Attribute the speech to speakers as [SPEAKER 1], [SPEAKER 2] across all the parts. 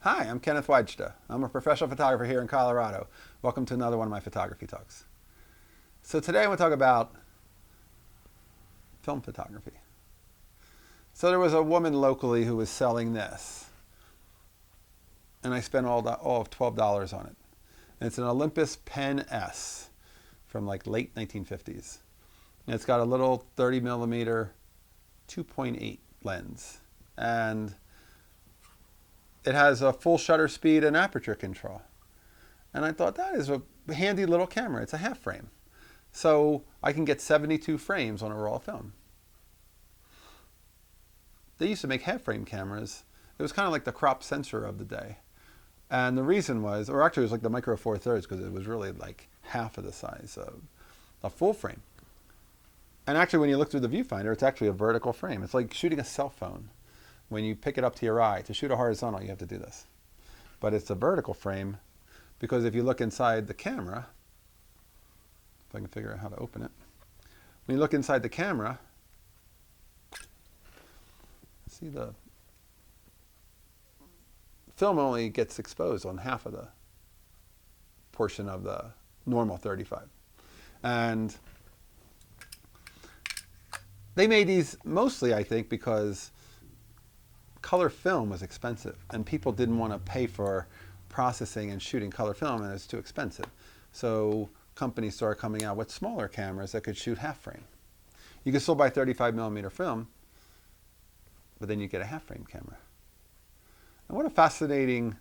[SPEAKER 1] Hi, I'm Kenneth WAJDA. I'm a professional photographer here in Colorado. Welcome to another one of my photography talks. So today I want to talk about film photography. So there was a woman locally who was selling this, and I spent all of $12 on it. And it's an Olympus Pen S from like late 1950s. And it's got a little 30 millimeter 2.8 lens. And it has a full shutter speed and aperture control. And I thought that is a handy little camera. It's a half frame. So I can get 72 frames on a roll of film. They used to make half frame cameras. It was kind of like the crop sensor of the day. And the reason was, or actually it was like the micro four thirds, because it was really like half of the size of a full frame. And actually when you look through the viewfinder, it's actually a vertical frame. It's like shooting a cell phone. When you pick it up to your eye, to shoot a horizontal, you have to do this. But it's a vertical frame because if you look inside the camera, if I can figure out how to open it, when you look inside the camera, see the film only gets exposed on half of the portion of the normal 35. And they made these mostly, I think, because color film was expensive and people didn't want to pay for processing and shooting color film, and it's too expensive. So companies started coming out with smaller cameras that could shoot half frame. You could still buy 35 millimeter film, but then you get a half frame camera. And what a fascinating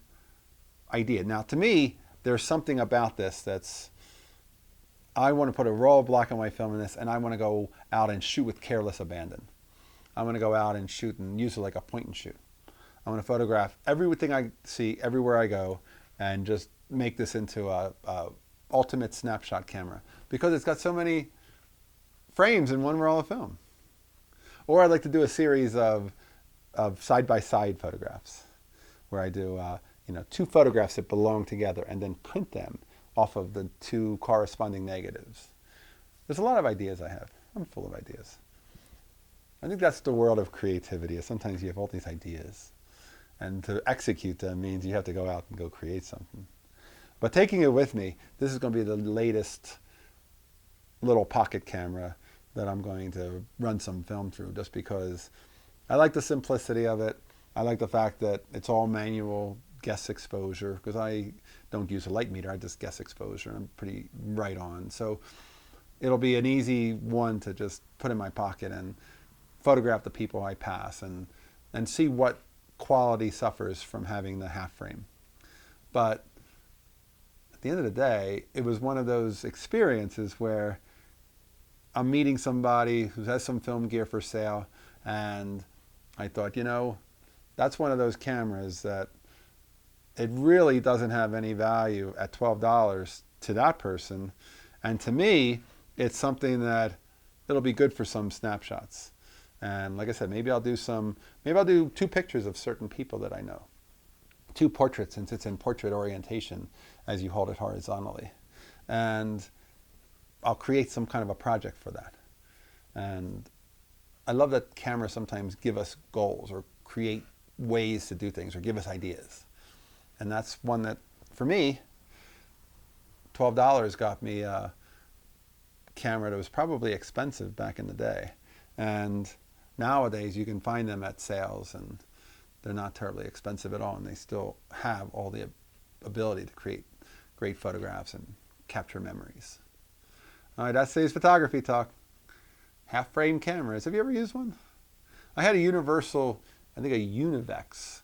[SPEAKER 1] idea. Now to me, there's something about this that's, I want to put a roll of black and white film in this, and I want to go out and shoot with careless abandon. I'm going to go out and shoot and use it like a point and shoot. I'm going to photograph everything I see everywhere I go and just make this into a ultimate snapshot camera because it's got so many frames in one roll of film. Or I'd like to do a series of side-by-side photographs where I do two photographs that belong together and then print them off of the two corresponding negatives. There's a lot of ideas I have. I'm full of ideas. I think that's the world of creativity. Sometimes you have all these ideas, and to execute them means you have to go out and go create something. But taking it with me, this is going to be the latest little pocket camera that I'm going to run some film through, just because I like the simplicity of it. I like the fact that it's all manual guess exposure, because I don't use a light meter, I just guess exposure. I'm pretty right on. So it'll be an easy one to just put in my pocket and photograph the people I pass and see what quality suffers from having the half frame. But at the end of the day, it was one of those experiences where I'm meeting somebody who has some film gear for sale, and I thought, that's one of those cameras that it really doesn't have any value at $12 to that person. And to me, it's something that it'll be good for some snapshots. And like I said, maybe I'll do two pictures of certain people that I know. Two portraits, since it's in portrait orientation as you hold it horizontally. And I'll create some kind of a project for that. And I love that cameras sometimes give us goals or create ways to do things or give us ideas. And that's one that, for me, $12 got me a camera that was probably expensive back in the day. And nowadays you can find them at sales and they're not terribly expensive at all, and they still have all the ability to create great photographs and capture memories. All right, that's today's photography talk. Half frame cameras. Have you ever used one? I had a Universal, I think a Univex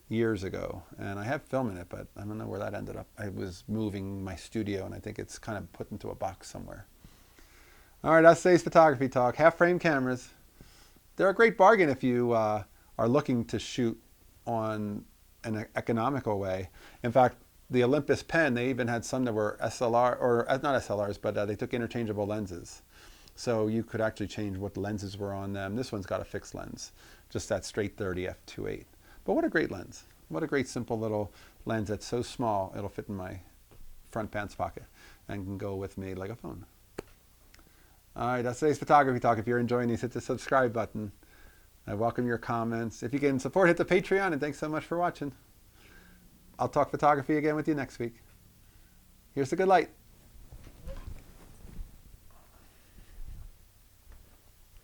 [SPEAKER 1] years ago, and I have film in it, but I don't know where that ended up. I was moving my studio and I think it's kind of put into a box somewhere. All right, that's today's photography talk. Half frame cameras. They're a great bargain if you are looking to shoot on an economical way. In fact, the Olympus Pen, they even had some that were SLR, or not SLRs, but they took interchangeable lenses. So you could actually change what lenses were on them. This one's got a fixed lens, just that straight 30 f2.8. But what a great lens. What a great simple little lens that's so small it'll fit in my front pants pocket and can go with me like a phone. All right, that's today's photography talk. If you're enjoying these, hit the subscribe button. I welcome your comments. If you can support, hit the Patreon, and thanks so much for watching. I'll talk photography again with you next week. Here's the good light.